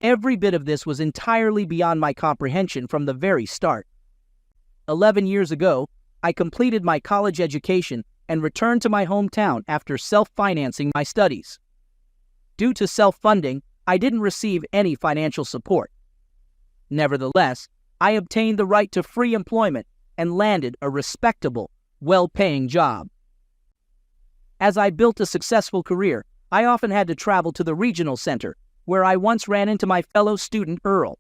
Every bit of this was entirely beyond my comprehension from the very start. 11 years ago, I completed my college education and returned to my hometown after self-financing my studies. Due to self-funding, I didn't receive any financial support. Nevertheless, I obtained the right to free employment and landed a respectable, well-paying job. As I built a successful career, I often had to travel to the regional center, where I once ran into my fellow student Earl.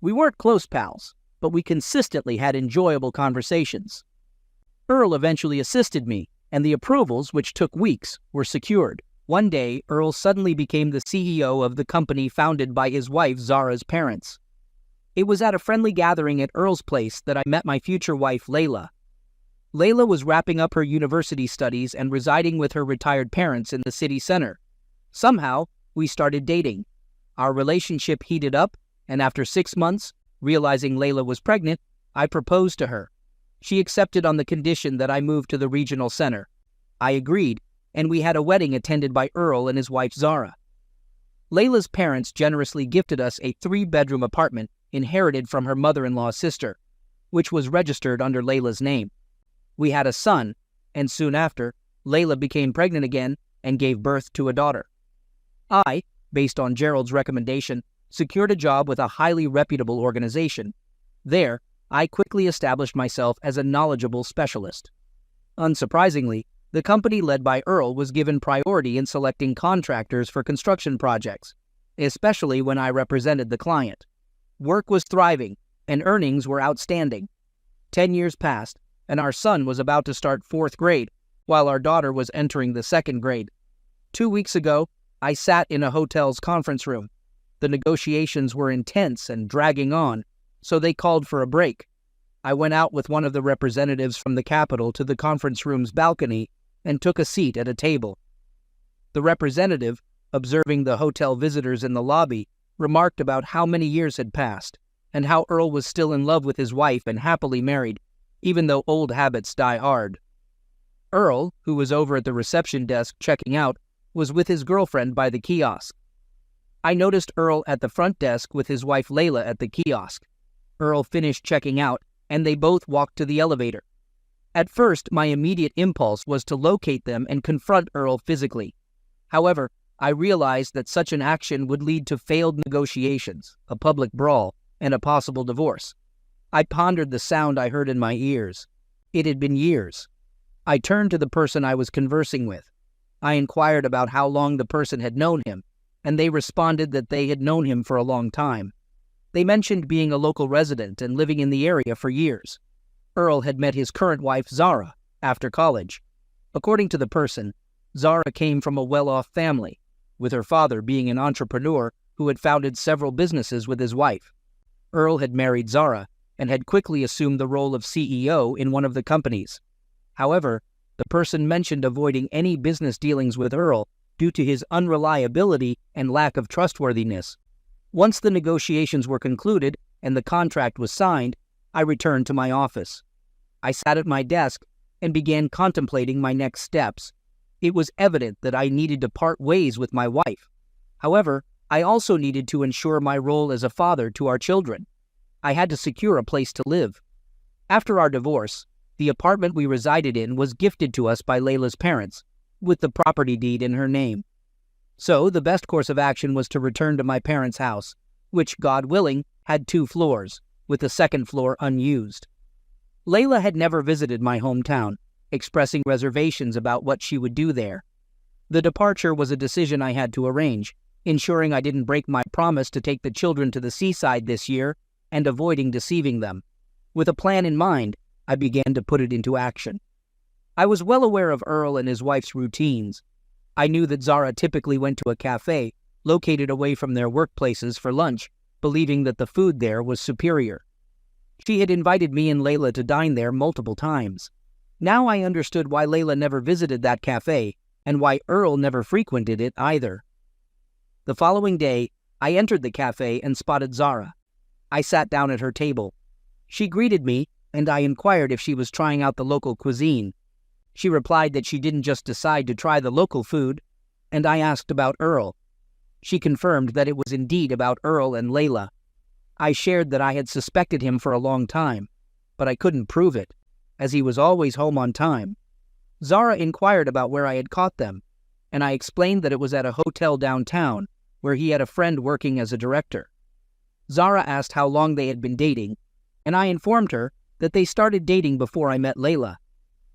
We weren't close pals, but we consistently had enjoyable conversations. Earl eventually assisted me, and the approvals, which took weeks, were secured. One day, Earl suddenly became the CEO of the company founded by his wife Zara's parents. It was at a friendly gathering at Earl's place that I met my future wife Layla. Layla was wrapping up her university studies and residing with her retired parents in the city center. Somehow, we started dating. Our relationship heated up, and after 6 months, realizing Layla was pregnant, I proposed to her. She accepted on the condition that I move to the regional center. I agreed, and we had a wedding attended by Earl and his wife Zara. Layla's parents generously gifted us a 3-bedroom apartment inherited from her mother-in-law's sister, which was registered under Layla's name. We had a son, and soon after, Layla became pregnant again and gave birth to a daughter. I, based on Gerald's recommendation, secured a job with a highly reputable organization. There, I quickly established myself as a knowledgeable specialist. Unsurprisingly, the company led by Earl was given priority in selecting contractors for construction projects, especially when I represented the client. Work was thriving, and earnings were outstanding. 10 years passed, and our son was about to start 4th grade, while our daughter was entering the 2nd grade. 2 weeks ago, I sat in a hotel's conference room. The negotiations were intense and dragging on, so they called for a break. I went out with one of the representatives from the Capitol to the conference room's balcony and took a seat at a table. The representative, observing the hotel visitors in the lobby, remarked about how many years had passed, and how Earl was still in love with his wife and happily married, even though old habits die hard. Earl, who was over at the reception desk checking out, was with his girlfriend by the kiosk. I noticed Earl at the front desk with his wife Layla at the kiosk. Earl finished checking out, and they both walked to the elevator. At first, my immediate impulse was to locate them and confront Earl physically. However, I realized that such an action would lead to failed negotiations, a public brawl, and a possible divorce. I pondered the sound I heard in my ears. It had been years. I turned to the person I was conversing with. I inquired about how long the person had known him, and they responded that they had known him for a long time. They mentioned being a local resident and living in the area for years. Earl had met his current wife, Zara, after college. According to the person, Zara came from a well-off family, with her father being an entrepreneur who had founded several businesses with his wife. Earl had married Zara and had quickly assumed the role of CEO in one of the companies. However, the person mentioned avoiding any business dealings with Earl due to his unreliability and lack of trustworthiness. Once the negotiations were concluded and the contract was signed, I returned to my office. I sat at my desk and began contemplating my next steps. It was evident that I needed to part ways with my wife. However, I also needed to ensure my role as a father to our children. I had to secure a place to live. After our divorce, the apartment we resided in was gifted to us by Layla's parents, with the property deed in her name. So the best course of action was to return to my parents' house, which, God willing, had 2 floors, with the 2nd floor unused. Layla had never visited my hometown, expressing reservations about what she would do there. The departure was a decision I had to arrange, ensuring I didn't break my promise to take the children to the seaside this year and avoiding deceiving them. With a plan in mind, I began to put it into action. I was well aware of Earl and his wife's routines. I knew that Zara typically went to a cafe located away from their workplaces for lunch, believing that the food there was superior. She had invited me and Layla to dine there multiple times. Now I understood why Layla never visited that cafe and why Earl never frequented it either. The following day, I entered the cafe and spotted Zara. I sat down at her table. She greeted me, and I inquired if she was trying out the local cuisine. She replied that she didn't just decide to try the local food, and I asked about Earl. She confirmed that it was indeed about Earl and Layla. I shared that I had suspected him for a long time, but I couldn't prove it, as he was always home on time. Zara inquired about where I had caught them, and I explained that it was at a hotel downtown, where he had a friend working as a director. Zara asked how long they had been dating, and I informed her that they started dating before I met Layla.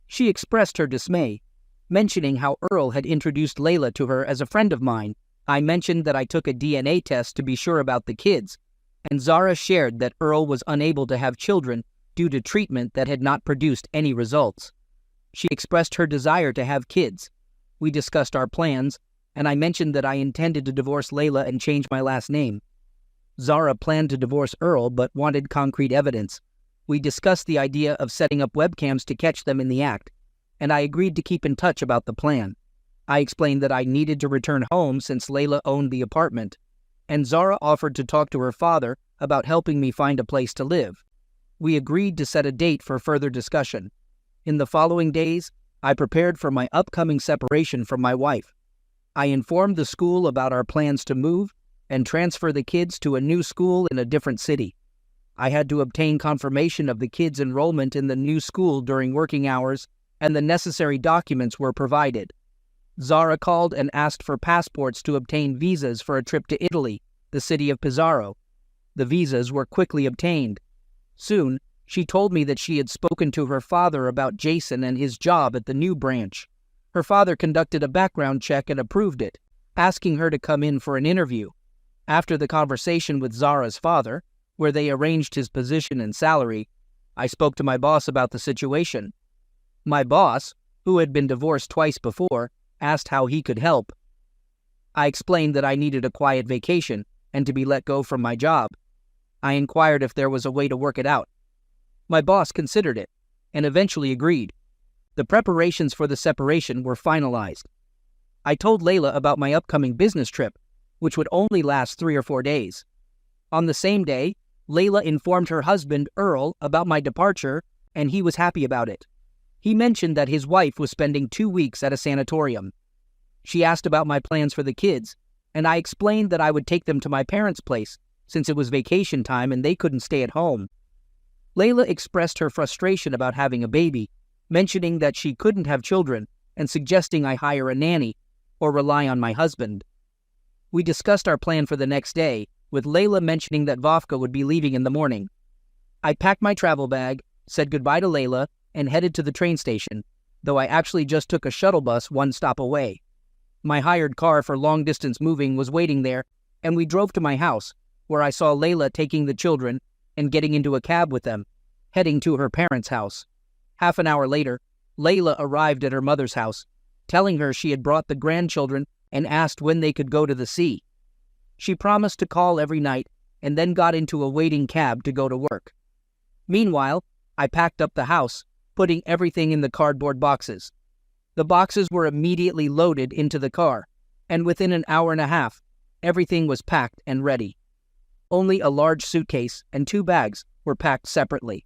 She expressed her dismay, mentioning how Earl had introduced Layla to her as a friend of mine. I mentioned that I took a DNA test to be sure about the kids, and Zara shared that Earl was unable to have children due to treatment that had not produced any results. She expressed her desire to have kids. We discussed our plans, and I mentioned that I intended to divorce Layla and change my last name. Zara planned to divorce Earl but wanted concrete evidence. We discussed the idea of setting up webcams to catch them in the act, and I agreed to keep in touch about the plan. I explained that I needed to return home since Layla owned the apartment, and Zara offered to talk to her father about helping me find a place to live. We agreed to set a date for further discussion. In the following days, I prepared for my upcoming separation from my wife. I informed the school about our plans to move and transfer the kids to a new school in a different city. I had to obtain confirmation of the kids' enrollment in the new school during working hours, and the necessary documents were provided. Zara called and asked for passports to obtain visas for a trip to Italy, the city of Pizarro. The visas were quickly obtained. Soon, she told me that she had spoken to her father about Jason and his job at the new branch. Her father conducted a background check and approved it, asking her to come in for an interview. After the conversation with Zara's father, where they arranged his position and salary, I spoke to my boss about the situation. My boss, who had been divorced twice before, asked how he could help. I explained that I needed a quiet vacation and to be let go from my job. I inquired if there was a way to work it out. My boss considered it and eventually agreed. The preparations for the separation were finalized. I told Layla about my upcoming business trip, which would only last 3 or 4 days. On the same day, Layla informed her husband, Earl, about my departure, and he was happy about it. He mentioned that his wife was spending 2 weeks at a sanatorium. She asked about my plans for the kids, and I explained that I would take them to my parents' place, since it was vacation time and they couldn't stay at home. Layla expressed her frustration about having a baby, mentioning that she couldn't have children and suggesting I hire a nanny or rely on my husband. We discussed our plan for the next day, with Layla mentioning that Vovka would be leaving in the morning. I packed my travel bag, said goodbye to Layla, and headed to the train station, though I actually just took a shuttle bus 1 stop away. My hired car for long-distance moving was waiting there, and we drove to my house, where I saw Layla taking the children and getting into a cab with them, heading to her parents' house. Half an hour later, Layla arrived at her mother's house, telling her she had brought the grandchildren and asked when they could go to the sea. She promised to call every night and then got into a waiting cab to go to work. Meanwhile, I packed up the house, putting everything in the cardboard boxes. The boxes were immediately loaded into the car, and within an hour and a half, everything was packed and ready. Only a large suitcase and 2 bags were packed separately.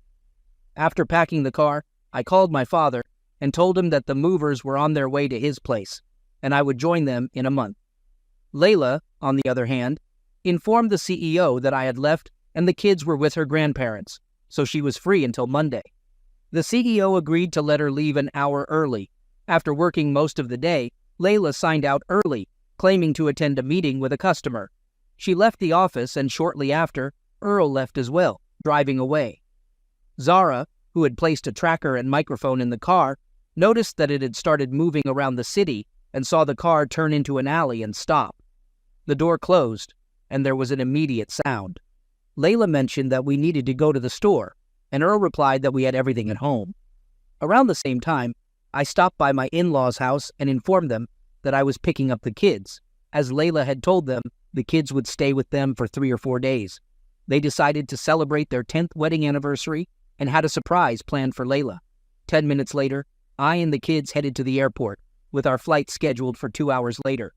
After packing the car, I called my father and told him that the movers were on their way to his place, and I would join them in a month. Layla, on the other hand, informed the CEO that I had left and the kids were with her grandparents, so she was free until Monday. The CEO agreed to let her leave an hour early. After working most of the day, Layla signed out early, claiming to attend a meeting with a customer. She left the office, and shortly after, Earl left as well, driving away. Zara, who had placed a tracker and microphone in the car, noticed that it had started moving around the city and saw the car turn into an alley and stop. The door closed, and there was an immediate sound. Layla mentioned that we needed to go to the store, and Earl replied that we had everything at home. Around the same time, I stopped by my in-laws' house and informed them that I was picking up the kids. As Layla had told them, the kids would stay with them for 3 or 4 days. They decided to celebrate their 10th wedding anniversary and had a surprise planned for Layla. 10 minutes later, I and the kids headed to the airport, with our flight scheduled for 2 hours later.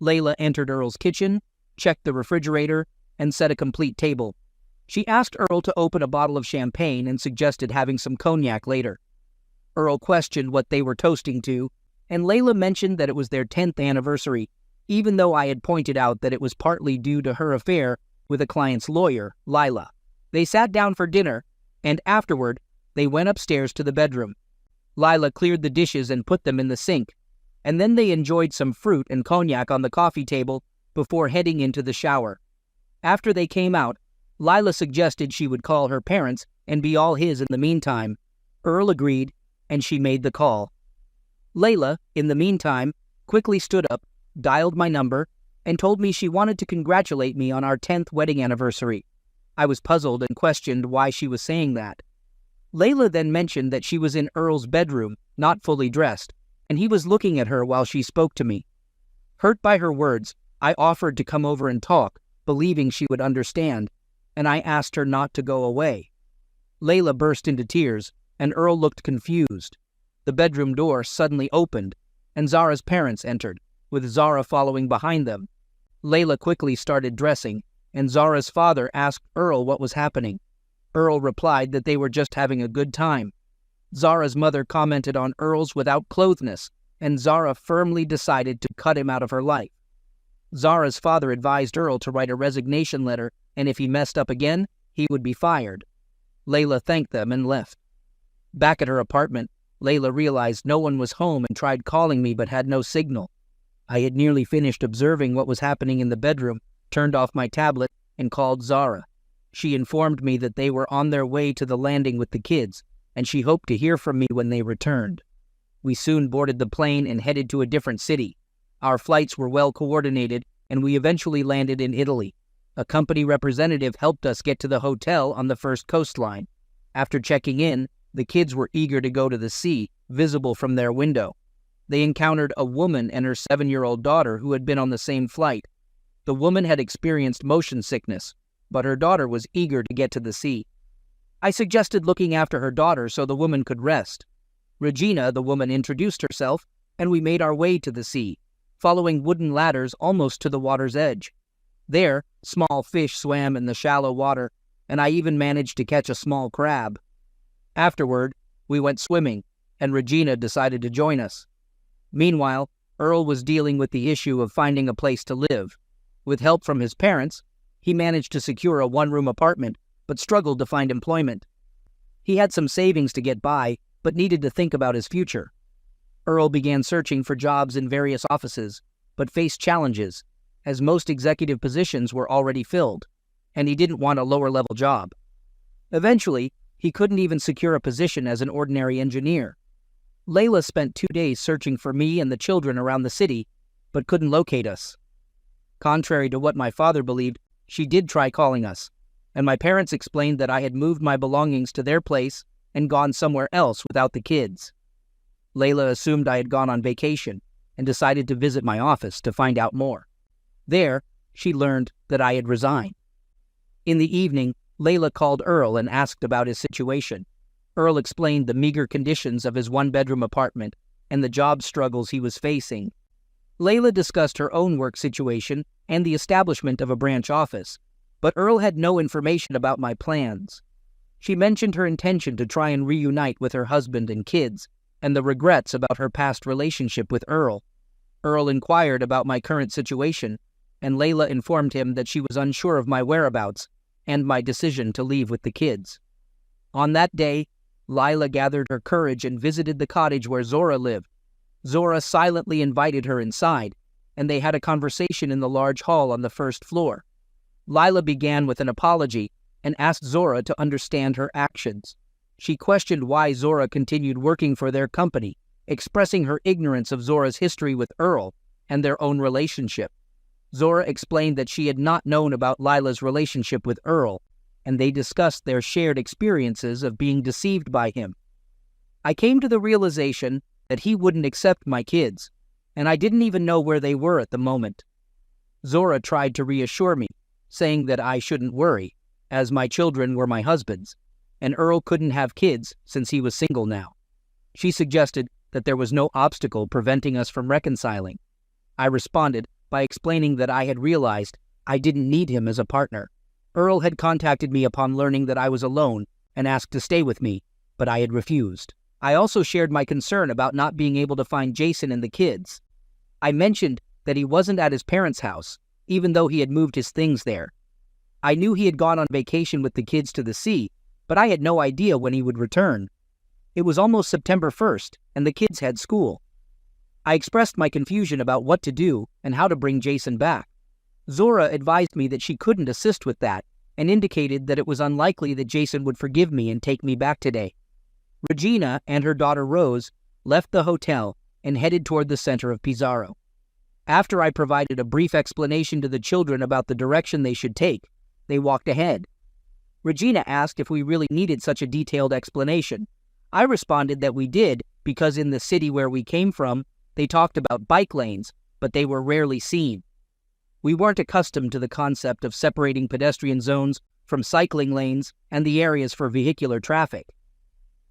Layla entered Earl's kitchen, checked the refrigerator, and set a complete table. She asked Earl to open a bottle of champagne and suggested having some cognac later. Earl questioned what they were toasting to, and Layla mentioned that it was their 10th anniversary. even though I had pointed out that it was partly due to her affair with a client's lawyer, Lila. They sat down for dinner, and afterward, they went upstairs to the bedroom. Lila cleared the dishes and put them in the sink, and then they enjoyed some fruit and cognac on the coffee table before heading into the shower. After they came out, Lila suggested she would call her parents and be all his in the meantime. Earl agreed, and she made the call. Layla, in the meantime, quickly stood up, dialed my number, and told me she wanted to congratulate me on our 10th wedding anniversary. I was puzzled and questioned why she was saying that. Layla then mentioned that she was in Earl's bedroom, not fully dressed, and he was looking at her while she spoke to me. Hurt by her words, I offered to come over and talk, believing she would understand, and I asked her not to go away. Layla burst into tears, and Earl looked confused. The bedroom door suddenly opened, and Zara's parents entered, with Zara following behind them. Layla quickly started dressing, and Zara's father asked Earl what was happening. Earl replied that they were just having a good time. Zara's mother commented on Earl's without-clotheness, and Zara firmly decided to cut him out of her life. Zara's father advised Earl to write a resignation letter, and if he messed up again, he would be fired. Layla thanked them and left. Back at her apartment, Layla realized no one was home and tried calling me but had no signal. I had nearly finished observing what was happening in the bedroom, turned off my tablet, and called Zara. She informed me that they were on their way to the landing with the kids, and she hoped to hear from me when they returned. We soon boarded the plane and headed to a different city. Our flights were well coordinated, and we eventually landed in Italy. A company representative helped us get to the hotel on the first coastline. After checking in, the kids were eager to go to the sea, visible from their window. They encountered a woman and her 7-year-old daughter who had been on the same flight. The woman had experienced motion sickness, but her daughter was eager to get to the sea. I suggested looking after her daughter so the woman could rest. Regina, the woman, introduced herself, and we made our way to the sea, following wooden ladders almost to the water's edge. There, small fish swam in the shallow water, and I even managed to catch a small crab. Afterward, we went swimming, and Regina decided to join us. Meanwhile, Earl was dealing with the issue of finding a place to live. With help from his parents, he managed to secure a one-room apartment, but struggled to find employment. He had some savings to get by, but needed to think about his future. Earl began searching for jobs in various offices, but faced challenges, as most executive positions were already filled, and he didn't want a lower-level job. Eventually, he couldn't even secure a position as an ordinary engineer. Layla spent 2 days searching for me and the children around the city, but couldn't locate us. Contrary to what my father believed, she did try calling us, and my parents explained that I had moved my belongings to their place and gone somewhere else without the kids. Layla assumed I had gone on vacation and decided to visit my office to find out more. There, she learned that I had resigned. In the evening, Layla called Earl and asked about his situation. Earl explained the meager conditions of his one-bedroom apartment and the job struggles he was facing. Layla discussed her own work situation and the establishment of a branch office, but Earl had no information about my plans. She mentioned her intention to try and reunite with her husband and kids, and the regrets about her past relationship with Earl. Earl inquired about my current situation, and Layla informed him that she was unsure of my whereabouts and my decision to leave with the kids. On that day, Layla gathered her courage and visited the cottage where Zora lived. Zora silently invited her inside, and they had a conversation in the large hall on the first floor. Layla began with an apology and asked Zora to understand her actions. She questioned why Zora continued working for their company, expressing her ignorance of Zora's history with Earl and their own relationship. Zora explained that she had not known about Layla's relationship with Earl, and they discussed their shared experiences of being deceived by him. I came to the realization that he wouldn't accept my kids, and I didn't even know where they were at the moment. Zora tried to reassure me, saying that I shouldn't worry, as my children were my husband's, and Earl couldn't have kids since he was single now. She suggested that there was no obstacle preventing us from reconciling. I responded by explaining that I had realized I didn't need him as a partner. Earl had contacted me upon learning that I was alone and asked to stay with me, but I had refused. I also shared my concern about not being able to find Jason and the kids. I mentioned that he wasn't at his parents' house, even though he had moved his things there. I knew he had gone on vacation with the kids to the sea, but I had no idea when he would return. It was almost September 1st, and the kids had school. I expressed my confusion about what to do and how to bring Jason back. Zora advised me that she couldn't assist with that, and indicated that it was unlikely that Jason would forgive me and take me back today. Regina and her daughter Rose left the hotel and headed toward the center of Pizarro. After I provided a brief explanation to the children about the direction they should take, they walked ahead. Regina asked if we really needed such a detailed explanation. I responded that we did because in the city where we came from, they talked about bike lanes, but they were rarely seen. We weren't accustomed to the concept of separating pedestrian zones from cycling lanes and the areas for vehicular traffic.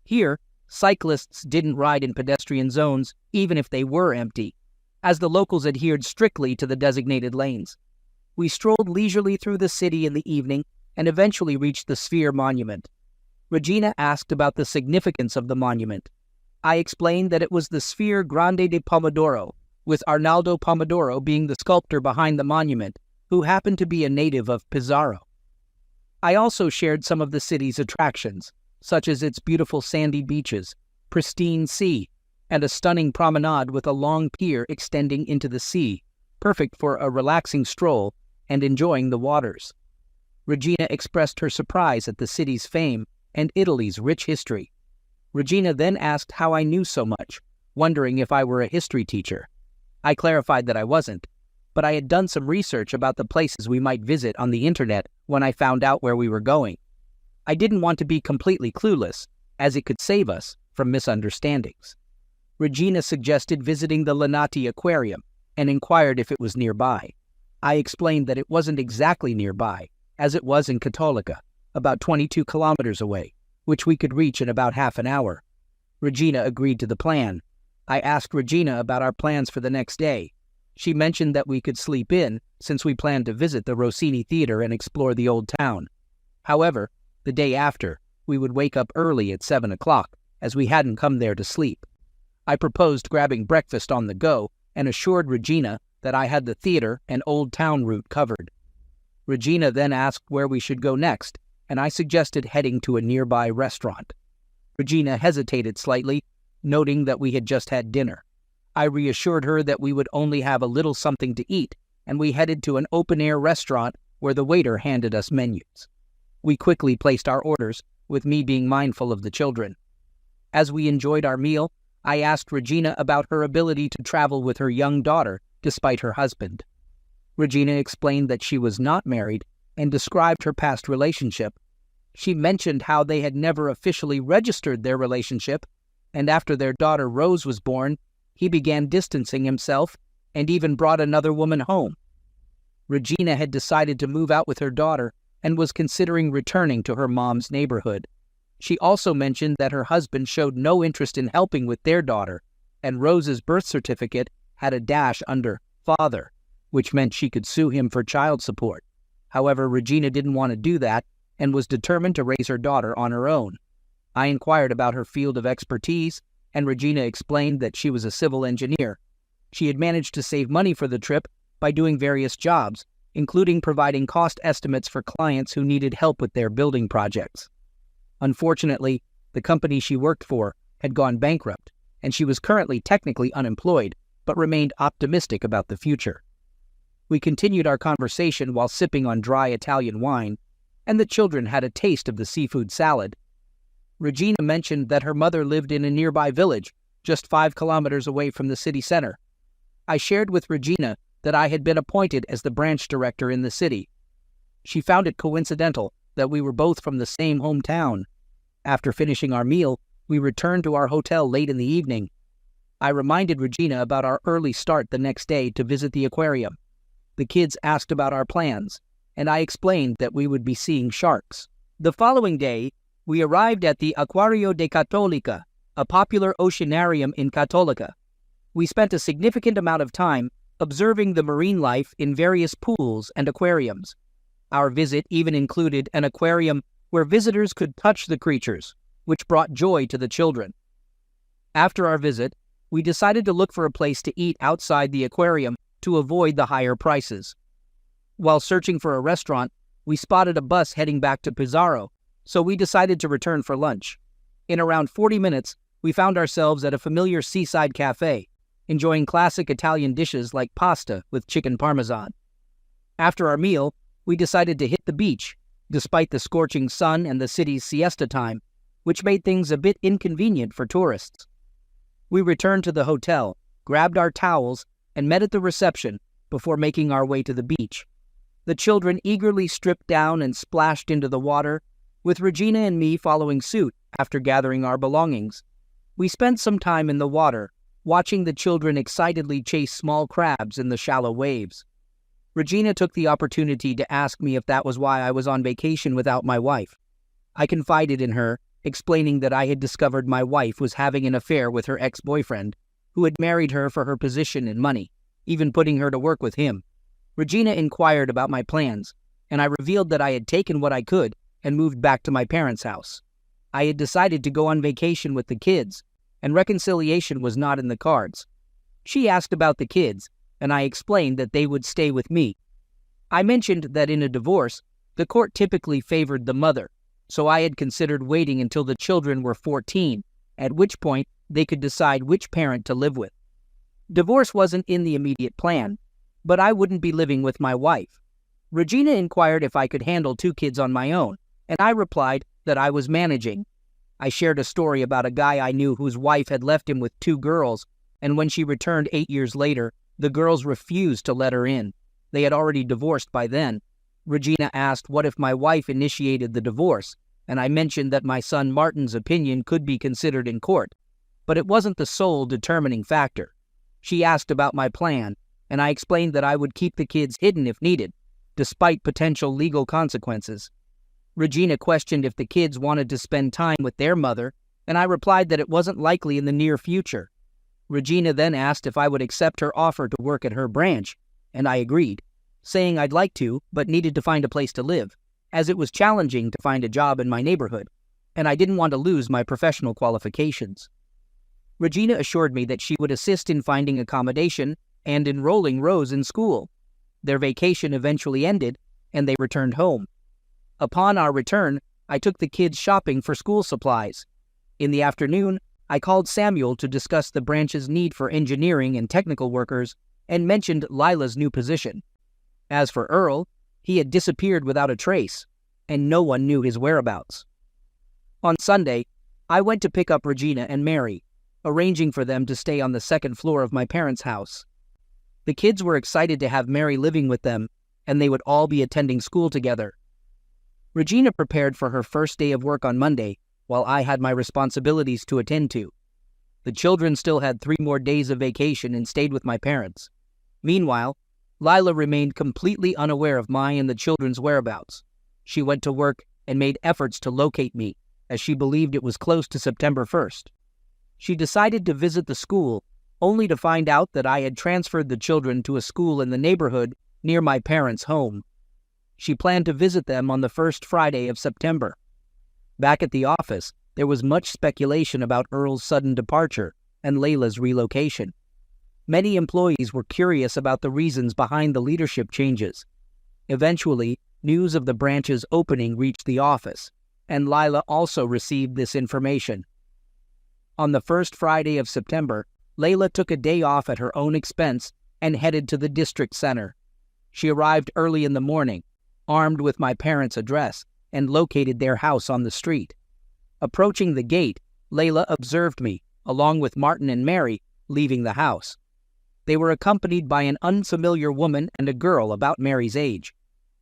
Here, cyclists didn't ride in pedestrian zones even if they were empty, as the locals adhered strictly to the designated lanes. We strolled leisurely through the city in the evening and eventually reached the Sphere Monument. Regina asked about the significance of the monument. I explained that it was the Sphere Grande de Pomodoro, with Arnaldo Pomodoro being the sculptor behind the monument, who happened to be a native of Pizarro. I also shared some of the city's attractions, such as its beautiful sandy beaches, pristine sea, and a stunning promenade with a long pier extending into the sea, perfect for a relaxing stroll and enjoying the waters. Regina expressed her surprise at the city's fame and Italy's rich history. Regina then asked how I knew so much, wondering if I were a history teacher. I clarified that I wasn't, but I had done some research about the places we might visit on the internet when I found out where we were going. I didn't want to be completely clueless, as it could save us from misunderstandings. Regina suggested visiting the Linati Aquarium and inquired if it was nearby. I explained that it wasn't exactly nearby, as it was in Cattolica, about 22 kilometers away, which we could reach in about half an hour. Regina agreed to the plan. I asked Regina about our plans for the next day. She mentioned that we could sleep in, since we planned to visit the Rossini Theater and explore the old town. However, the day after, we would wake up early at 7 o'clock, as we hadn't come there to sleep. I proposed grabbing breakfast on the go and assured Regina that I had the theater and old town route covered. Regina then asked where we should go next, and I suggested heading to a nearby restaurant. Regina hesitated slightly, noting that we had just had dinner. I reassured her that we would only have a little something to eat, and we headed to an open-air restaurant where the waiter handed us menus. We quickly placed our orders, with me being mindful of the children. As we enjoyed our meal, I asked Regina about her ability to travel with her young daughter despite her husband. Regina explained that she was not married and described her past relationship. She mentioned how they had never officially registered their relationship, and after their daughter Rose was born, he began distancing himself and even brought another woman home. Regina had decided to move out with her daughter and was considering returning to her mom's neighborhood. She also mentioned that her husband showed no interest in helping with their daughter, and Rose's birth certificate had a dash under father, which meant she could sue him for child support. However, Regina didn't want to do that and was determined to raise her daughter on her own. I inquired about her field of expertise, and Regina explained that she was a civil engineer. She had managed to save money for the trip by doing various jobs, including providing cost estimates for clients who needed help with their building projects. Unfortunately, the company she worked for had gone bankrupt, and she was currently technically unemployed, but remained optimistic about the future. We continued our conversation while sipping on dry Italian wine, and the children had a taste of the seafood salad. Regina mentioned that her mother lived in a nearby village, just 5 kilometers away from the city center. I shared with Regina that I had been appointed as the branch director in the city. She found it coincidental that we were both from the same hometown. After finishing our meal, we returned to our hotel late in the evening. I reminded Regina about our early start the next day to visit the aquarium. The kids asked about our plans, and I explained that we would be seeing sharks. The following day, we arrived at the Acquario de Cattolica, a popular oceanarium in Cattolica. We spent a significant amount of time observing the marine life in various pools and aquariums. Our visit even included an aquarium where visitors could touch the creatures, which brought joy to the children. After our visit, we decided to look for a place to eat outside the aquarium to avoid the higher prices. While searching for a restaurant, we spotted a bus heading back to Pizarro, so we decided to return for lunch. In around 40 minutes, we found ourselves at a familiar seaside cafe, enjoying classic Italian dishes like pasta with chicken parmesan. After our meal, we decided to hit the beach, despite the scorching sun and the city's siesta time, which made things a bit inconvenient for tourists. We returned to the hotel, grabbed our towels, and met at the reception before making our way to the beach. The children eagerly stripped down and splashed into the water, with Regina and me following suit after gathering our belongings. We spent some time in the water, watching the children excitedly chase small crabs in the shallow waves. Regina took the opportunity to ask me if that was why I was on vacation without my wife. I confided in her, explaining that I had discovered my wife was having an affair with her ex-boyfriend, who had married her for her position and money, even putting her to work with him. Regina inquired about my plans, and I revealed that I had taken what I could and moved back to my parents' house. I had decided to go on vacation with the kids, and reconciliation was not in the cards. She asked about the kids, and I explained that they would stay with me. I mentioned that in a divorce, the court typically favored the mother, so I had considered waiting until the children were 14, at which point they could decide which parent to live with. Divorce wasn't in the immediate plan, but I wouldn't be living with my wife. Regina inquired if I could handle 2 kids on my own, and I replied that I was managing. I shared a story about a guy I knew whose wife had left him with 2 girls, and when she returned 8 years later, the girls refused to let her in. They had already divorced by then. Regina asked what if my wife initiated the divorce, and I mentioned that my son Martin's opinion could be considered in court, but it wasn't the sole determining factor. She asked about my plan, and I explained that I would keep the kids hidden if needed, despite potential legal consequences. Regina questioned if the kids wanted to spend time with their mother, and I replied that it wasn't likely in the near future. Regina then asked if I would accept her offer to work at her branch, and I agreed, saying I'd like to, but needed to find a place to live, as it was challenging to find a job in my neighborhood, and I didn't want to lose my professional qualifications. Regina assured me that she would assist in finding accommodation and enrolling Rose in school. Their vacation eventually ended, and they returned home. Upon our return, I took the kids shopping for school supplies. In the afternoon, I called Samuel to discuss the branch's need for engineering and technical workers and mentioned Lila's new position. As for Earl, he had disappeared without a trace, and no one knew his whereabouts. On Sunday, I went to pick up Regina and Mary, arranging for them to stay on the second floor of my parents' house. The kids were excited to have Mary living with them, and they would all be attending school together. Regina prepared for her first day of work on Monday, while I had my responsibilities to attend to. The children still had 3 more days of vacation and stayed with my parents. Meanwhile, Lila remained completely unaware of my and the children's whereabouts. She went to work and made efforts to locate me, as she believed it was close to September 1st. She decided to visit the school, only to find out that I had transferred the children to a school in the neighborhood near my parents' home. She planned to visit them on the first Friday of September. Back at the office, there was much speculation about Earl's sudden departure and Layla's relocation. Many employees were curious about the reasons behind the leadership changes. Eventually, news of the branch's opening reached the office, and Lila also received this information. On the first Friday of September, Layla took a day off at her own expense and headed to the district center. She arrived early in the morning, armed with my parents' address, and located their house on the street. Approaching the gate, Layla observed me, along with Martin and Mary, leaving the house. They were accompanied by an unfamiliar woman and a girl about Mary's age.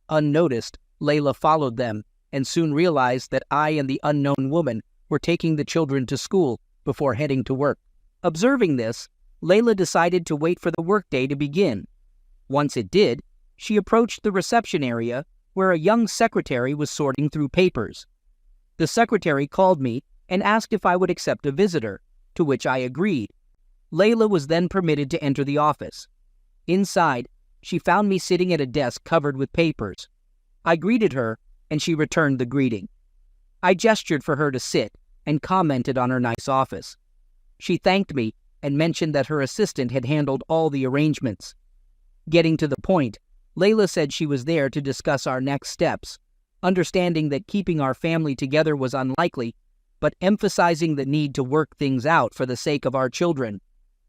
Unnoticed, Layla followed them and soon realized that I and the unknown woman were taking the children to school before heading to work. Observing this, Layla decided to wait for the workday to begin. Once it did, she approached the reception area where a young secretary was sorting through papers. The secretary called me and asked if I would accept a visitor, to which I agreed. Layla was then permitted to enter the office. Inside, she found me sitting at a desk covered with papers. I greeted her, and she returned the greeting. I gestured for her to sit and commented on her nice office. She thanked me and mentioned that her assistant had handled all the arrangements. Getting to the point, Layla said she was there to discuss our next steps, understanding that keeping our family together was unlikely, but emphasizing the need to work things out for the sake of our children.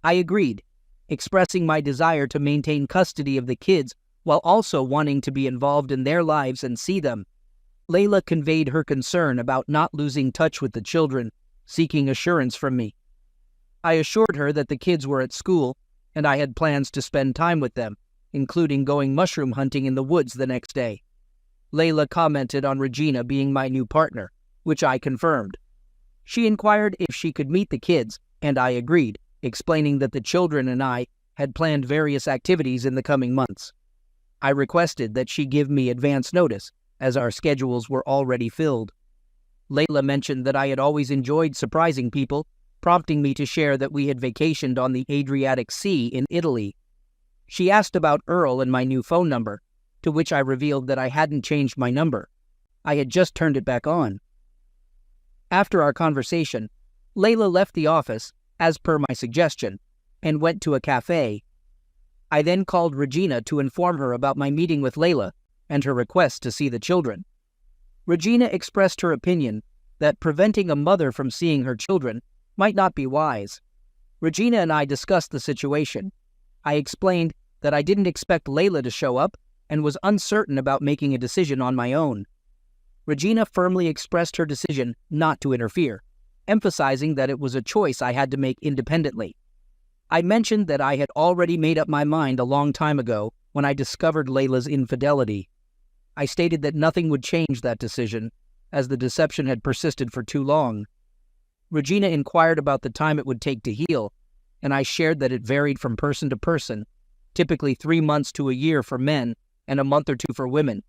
I agreed, expressing my desire to maintain custody of the kids while also wanting to be involved in their lives and see them. Layla conveyed her concern about not losing touch with the children, seeking assurance from me. I assured her that the kids were at school, and I had plans to spend time with them, including going mushroom hunting in the woods the next day. Layla commented on Regina being my new partner, which I confirmed. She inquired if she could meet the kids, and I agreed, explaining that the children and I had planned various activities in the coming months. I requested that she give me advance notice, as our schedules were already filled. Layla mentioned that I had always enjoyed surprising people, prompting me to share that we had vacationed on the Adriatic Sea in Italy. She asked about Earl and my new phone number, to which I revealed that I hadn't changed my number. I had just turned it back on. After our conversation, Layla left the office, as per my suggestion, and went to a cafe. I then called Regina to inform her about my meeting with Layla and her request to see the children. Regina expressed her opinion that preventing a mother from seeing her children might not be wise. Regina and I discussed the situation. I explained that I didn't expect Layla to show up and was uncertain about making a decision on my own. Regina firmly expressed her decision not to interfere, emphasizing that it was a choice I had to make independently. I mentioned that I had already made up my mind a long time ago when I discovered Layla's infidelity. I stated that nothing would change that decision, as the deception had persisted for too long. Regina inquired about the time it would take to heal, and I shared that it varied from person to person, typically 3 months to a year for men and a month or two for women.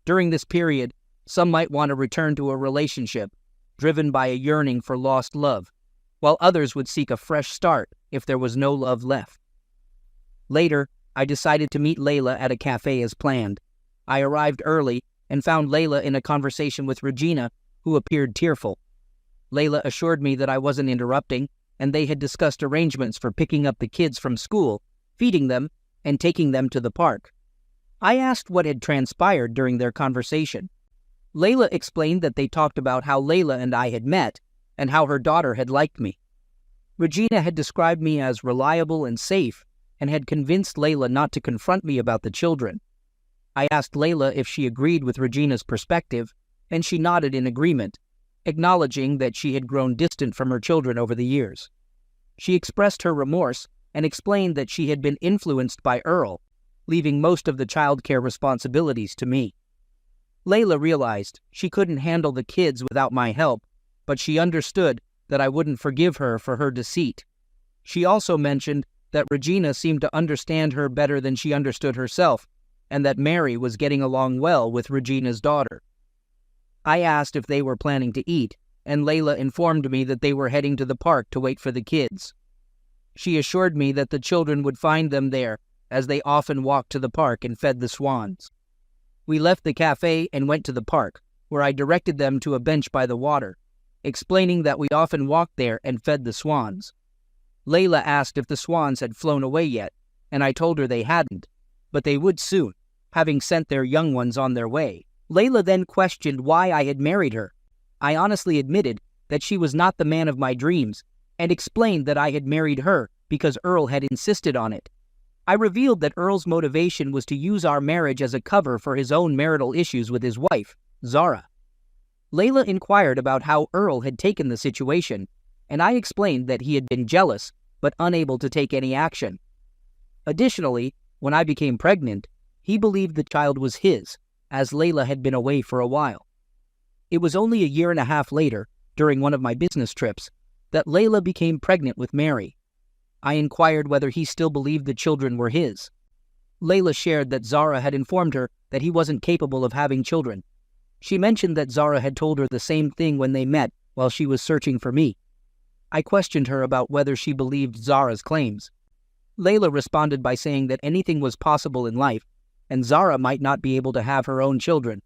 During this period, some might want to return to a relationship, driven by a yearning for lost love, while others would seek a fresh start if there was no love left. Later, I decided to meet Layla at a cafe as planned. I arrived early and found Layla in a conversation with Regina, who appeared tearful. Layla assured me that I wasn't interrupting, and they had discussed arrangements for picking up the kids from school, feeding them, and taking them to the park. I asked what had transpired during their conversation. Layla explained that they talked about how Layla and I had met, and how her daughter had liked me. Regina had described me as reliable and safe, and had convinced Layla not to confront me about the children. I asked Layla if she agreed with Regina's perspective, and she nodded in agreement, acknowledging that she had grown distant from her children over the years. She expressed her remorse and explained that she had been influenced by Earl, leaving most of the childcare responsibilities to me. Layla realized she couldn't handle the kids without my help, but she understood that I wouldn't forgive her for her deceit. She also mentioned that Regina seemed to understand her better than she understood herself, and that Mary was getting along well with Regina's daughter. I asked if they were planning to eat, and Layla informed me that they were heading to the park to wait for the kids. She assured me that the children would find them there, as they often walked to the park and fed the swans. We left the cafe and went to the park, where I directed them to a bench by the water, explaining that we often walked there and fed the swans. Layla asked if the swans had flown away yet, and I told her they hadn't, but they would soon, having sent their young ones on their way. Layla then questioned why I had married her. I honestly admitted that she was not the man of my dreams, and explained that I had married her because Earl had insisted on it. I revealed that Earl's motivation was to use our marriage as a cover for his own marital issues with his wife, Zara. Layla inquired about how Earl had taken the situation, and I explained that he had been jealous, but unable to take any action. Additionally, when I became pregnant, he believed the child was his, as Layla had been away for a while. It was only a 1.5 years later, during one of my business trips, that Layla became pregnant with Mary. I inquired whether he still believed the children were his. Layla shared that Zara had informed her that he wasn't capable of having children. She mentioned that Zara had told her the same thing when they met while she was searching for me. I questioned her about whether she believed Zara's claims. Layla responded by saying that anything was possible in life, and Zara might not be able to have her own children.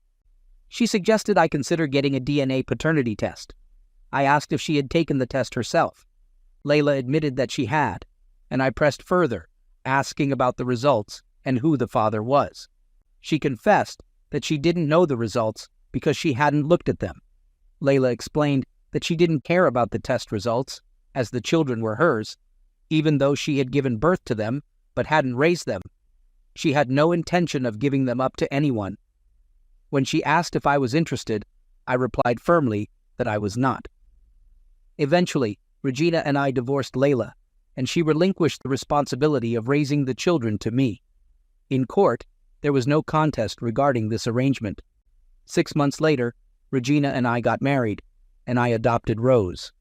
She suggested I consider getting a DNA paternity test. I asked if she had taken the test herself. Layla admitted that she had, and I pressed further, asking about the results and who the father was. She confessed that she didn't know the results because she hadn't looked at them. Layla explained that she didn't care about the test results, as the children were hers, even though she had given birth to them but hadn't raised them. She had no intention of giving them up to anyone. When she asked if I was interested, I replied firmly that I was not. Eventually, Regina and I divorced Layla, and she relinquished the responsibility of raising the children to me. In court, there was no contest regarding this arrangement. 6 months later, Regina and I got married, and I adopted Rose.